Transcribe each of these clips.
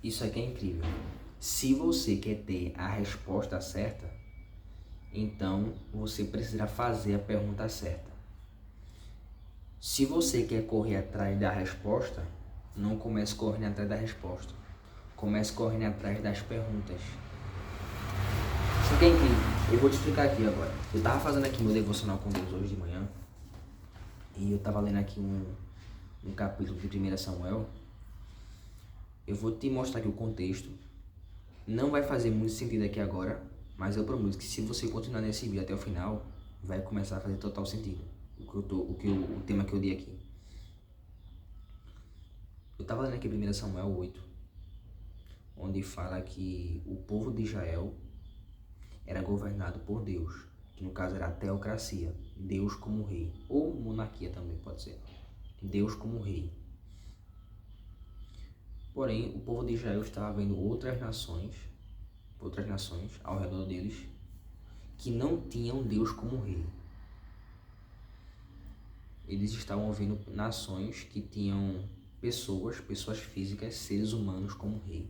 Isso aqui é incrível. Se você quer ter a resposta certa, então você precisa fazer a pergunta certa. Se você quer correr atrás da resposta, não comece correndo atrás da resposta. Comece correndo atrás das perguntas. Isso aqui é incrível. Eu vou te explicar aqui agora. Eu tava fazendo aqui meu devocional com Deus hoje de manhã. E eu tava lendo aqui um capítulo de 1 Samuel. Eu vou te mostrar aqui o contexto. Não vai fazer muito sentido aqui agora, mas eu prometo que se você continuar nesse vídeo até o final, vai começar a fazer total sentido o tema que eu dei aqui. Eu estava lendo aqui 1 Samuel 8, onde fala que o povo de Israel era governado por Deus, que no caso era a teocracia, Deus como rei, ou monarquia também pode ser, Deus como rei. Porém, o povo de Israel estava vendo outras nações ao redor deles, que não tinham Deus como rei. Eles estavam vendo nações que tinham pessoas físicas, seres humanos como rei.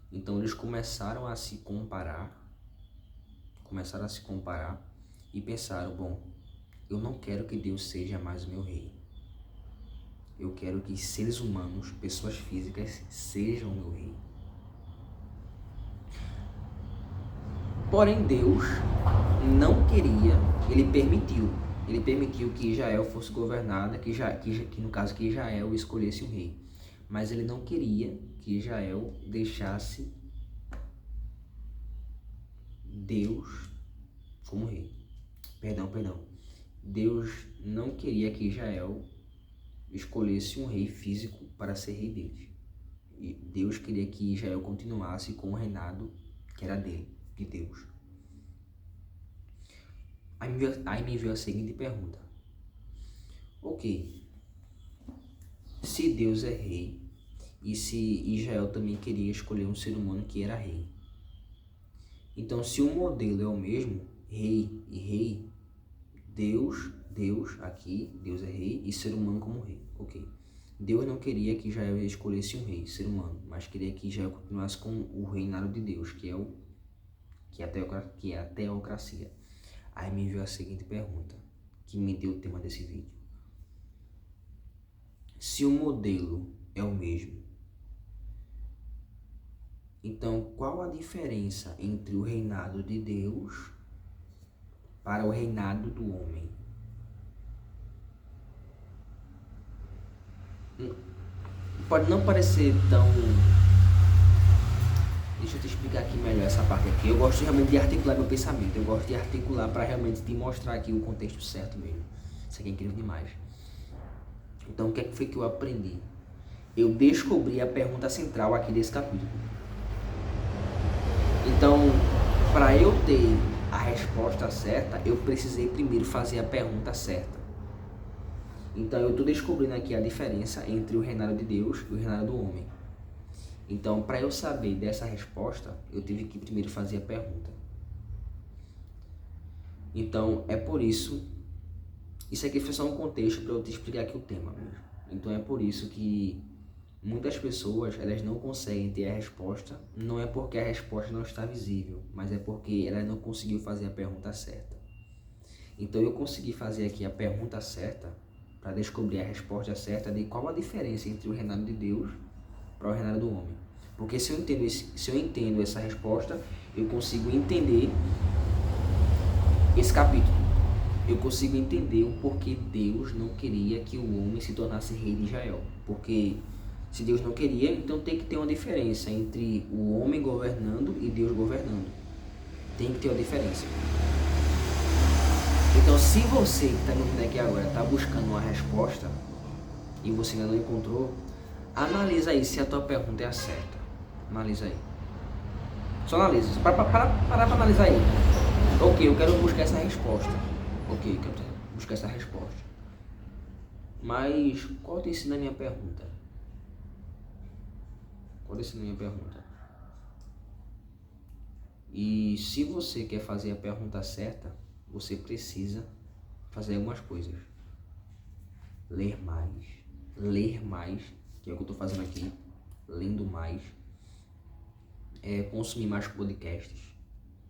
Então eles começaram a se comparar e pensaram, bom, eu não quero que Deus seja mais o meu rei. Eu quero que seres humanos, pessoas físicas, sejam o meu rei. Porém, Deus não queria, ele permitiu que Israel fosse governada, que no caso que Israel escolhesse um rei. Mas ele não queria que Israel deixasse Deus como rei. Perdão. Deus não queria que Israel escolhesse um rei físico para ser rei deles. E Deus queria que Israel continuasse com o reinado que era dele, de Deus. Aí me veio a seguinte pergunta. Ok, se Deus é rei e se Israel também queria escolher um ser humano que era rei, então se o modelo é o mesmo, rei e rei, Deus aqui, Deus é rei e ser humano como rei, ok. Deus não queria que Israel escolhesse um rei, ser humano, mas queria que Israel continuasse com o reinado de Deus, que é a teocracia. Aí me veio a seguinte pergunta, que me deu o tema desse vídeo. Se o modelo é o mesmo, então qual a diferença entre o reinado de Deus para o reinado do homem? Pode não parecer tão... Deixa eu te explicar aqui melhor essa parte aqui. Eu gosto realmente de articular meu pensamento. Eu gosto de articular para realmente te mostrar aqui o contexto certo mesmo. Isso aqui é incrível demais. Então, o que foi que eu aprendi? Eu descobri a pergunta central aqui desse capítulo. Então, para eu ter a resposta certa, eu precisei primeiro fazer a pergunta certa. Então, eu estou descobrindo aqui a diferença entre o reinado de Deus e o reinado do homem. Então, para eu saber dessa resposta, eu tive que primeiro fazer a pergunta. Então, é por isso... Isso aqui foi só um contexto para eu te explicar aqui o tema mesmo. Então, é por isso que muitas pessoas, elas não conseguem ter a resposta. Não é porque a resposta não está visível, mas é porque ela não conseguiu fazer a pergunta certa. Então, eu consegui fazer aqui a pergunta certa para descobrir a resposta certa de qual a diferença entre o reinado de Deus para o reinado do homem. Porque se eu entendo essa resposta, eu consigo entender esse capítulo. Eu consigo entender o porquê Deus não queria que o homem se tornasse rei de Israel. Porque se Deus não queria, então tem que ter uma diferença entre o homem governando e Deus governando. Tem que ter uma diferença. Então, se você que está me ouvindo aqui agora está buscando uma resposta e você ainda não encontrou, analisa aí se a tua pergunta é a certa. Analisa aí. Só analisa. Para analisar aí. Ok, eu quero buscar essa resposta. Ok, eu quero buscar essa resposta. Mas qual tem sido a minha pergunta? Qual tem sido a minha pergunta? E se você quer fazer a pergunta certa, você precisa fazer algumas coisas. Ler mais, que é o que eu estou fazendo aqui. lendo mais, consumir mais podcasts,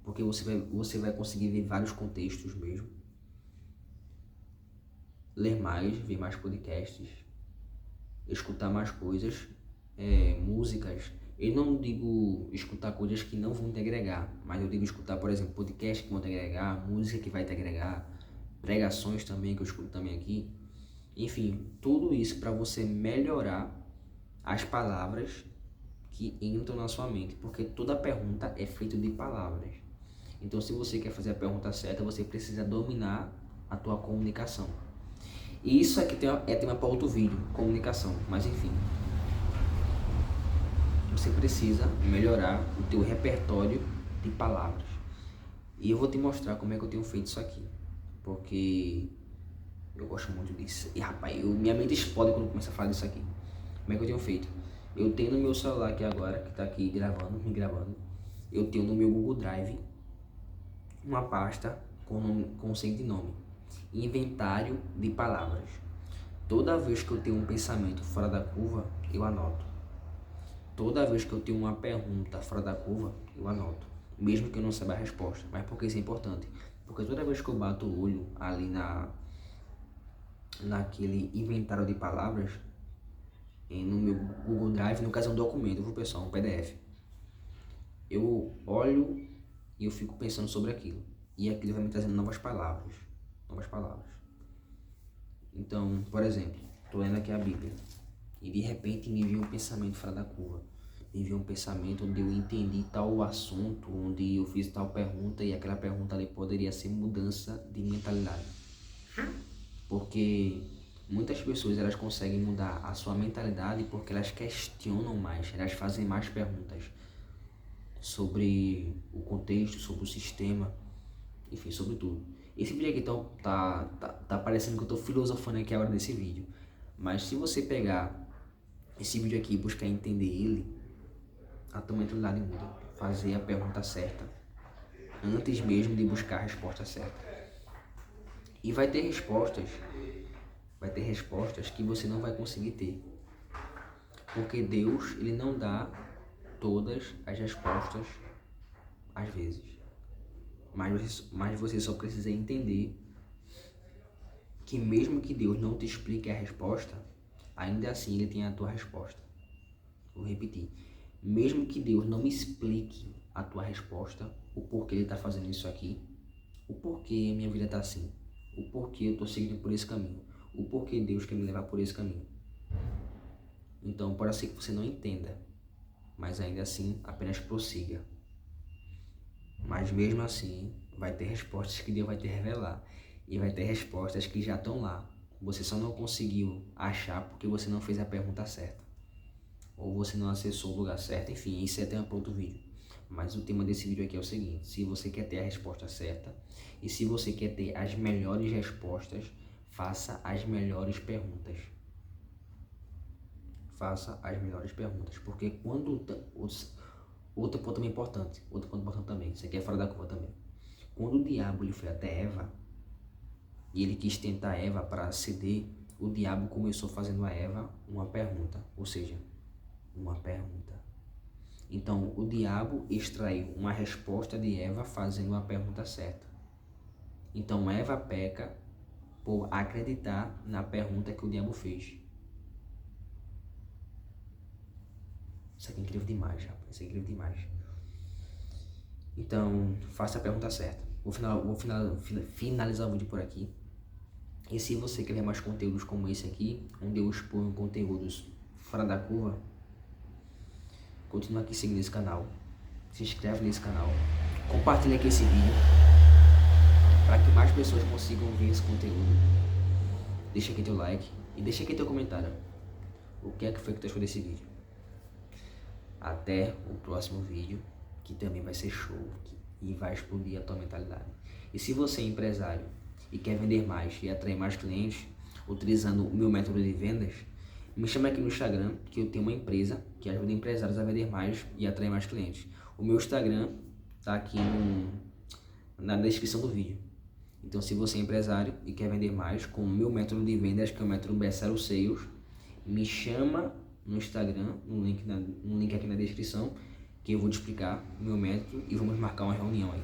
porque você vai conseguir ver vários contextos mesmo, ler mais, ver mais podcasts, escutar mais coisas, músicas. Eu não digo escutar coisas que não vão te agregar, mas eu digo escutar, por exemplo, podcasts que vão te agregar, música que vai te agregar, pregações também, que eu escuto também aqui. Enfim, tudo isso para você melhorar as palavras que entram na sua mente, porque toda pergunta é feita de palavras. Então, se você quer fazer a pergunta certa, você precisa dominar a tua comunicação. E isso aqui é tema para outro vídeo, comunicação, mas enfim. Você precisa melhorar o teu repertório de palavras. E eu vou te mostrar como é que eu tenho feito isso aqui, porque eu gosto muito disso. E rapaz, minha mente explode quando começa a falar disso aqui. Como é que eu tenho feito? Eu tenho no meu celular aqui agora, que tá aqui me gravando. Eu tenho no meu Google Drive uma pasta com o seguinte nome: inventário de palavras. Toda vez que eu tenho um pensamento fora da curva, eu anoto. Toda vez que eu tenho uma pergunta fora da curva, eu anoto. Mesmo que eu não saiba a resposta. Mas por que isso é importante? Porque toda vez que eu bato o olho ali naquele inventário de palavras, no meu Google Drive, no caso é um documento, viu pessoal, um PDF. Eu olho e eu fico pensando sobre aquilo. E aquilo vai me trazendo novas palavras. Novas palavras. Então, por exemplo, estou lendo aqui a Bíblia. E de repente me veio um pensamento fora da curva. Me veio um pensamento onde eu entendi tal assunto, onde eu fiz tal pergunta e aquela pergunta ali poderia ser mudança de mentalidade. Porque muitas pessoas elas conseguem mudar a sua mentalidade porque elas questionam mais, elas fazem mais perguntas sobre o contexto, sobre o sistema, enfim, sobre tudo. Esse vídeo aqui então tá parecendo que eu tô filosofando aqui agora nesse vídeo, mas se você pegar esse vídeo aqui e buscar entender ele, a tua mentalidade muda. Fazer a pergunta certa antes mesmo de buscar a resposta certa. E vai ter respostas que você não vai conseguir ter. Porque Deus, ele não dá todas as respostas às vezes. Mas você só precisa entender que mesmo que Deus não te explique a resposta, ainda assim ele tem a tua resposta. Vou repetir. Mesmo que Deus não me explique a tua resposta, o porquê ele está fazendo isso aqui, o porquê minha vida está assim, o porquê eu estou seguindo por esse caminho, o porquê Deus quer me levar por esse caminho. Então pode ser que você não entenda, mas ainda assim apenas prossiga. Mas mesmo assim vai ter respostas que Deus vai te revelar, e vai ter respostas que já estão lá. Você só não conseguiu achar porque você não fez a pergunta certa, ou você não acessou o lugar certo. Enfim, isso é tema para outro vídeo. Mas o tema desse vídeo aqui é o seguinte: se você quer ter a resposta certa e se você quer ter as melhores respostas, faça as melhores perguntas. Faça as melhores perguntas, porque quando outro ponto também importante, isso aqui é fora da curva também. Quando o diabo ele foi até Eva e ele quis tentar Eva para ceder, o diabo começou fazendo a Eva uma pergunta, ou seja, uma pergunta. Então o diabo extraiu uma resposta de Eva fazendo a pergunta certa. Então Eva peca por acreditar na pergunta que o diabo fez. Isso aqui é incrível demais, rapaz. Isso é incrível demais. Então, faça a pergunta certa. Vou finalizar o vídeo por aqui. E se você quer ver mais conteúdos como esse aqui, onde eu exponho conteúdos fora da curva, continua aqui seguindo esse canal. Se inscreve nesse canal. Compartilha aqui esse vídeo para que mais pessoas consigam ver esse conteúdo. Deixa aqui teu like e deixa aqui teu comentário. O que é que foi que tu achou desse vídeo? Até o próximo vídeo, que também vai ser show e vai explodir a tua mentalidade. E se você é empresário e quer vender mais e atrair mais clientes, utilizando o meu método de vendas, me chama aqui no Instagram, que eu tenho uma empresa que ajuda empresários a vender mais e atrair mais clientes. O meu Instagram está aqui na descrição do vídeo. Então, se você é empresário e quer vender mais com o meu método de vendas, que é o método Best Seller Sales, me chama no Instagram, no link aqui na descrição, que eu vou te explicar o meu método e vamos marcar uma reunião aí.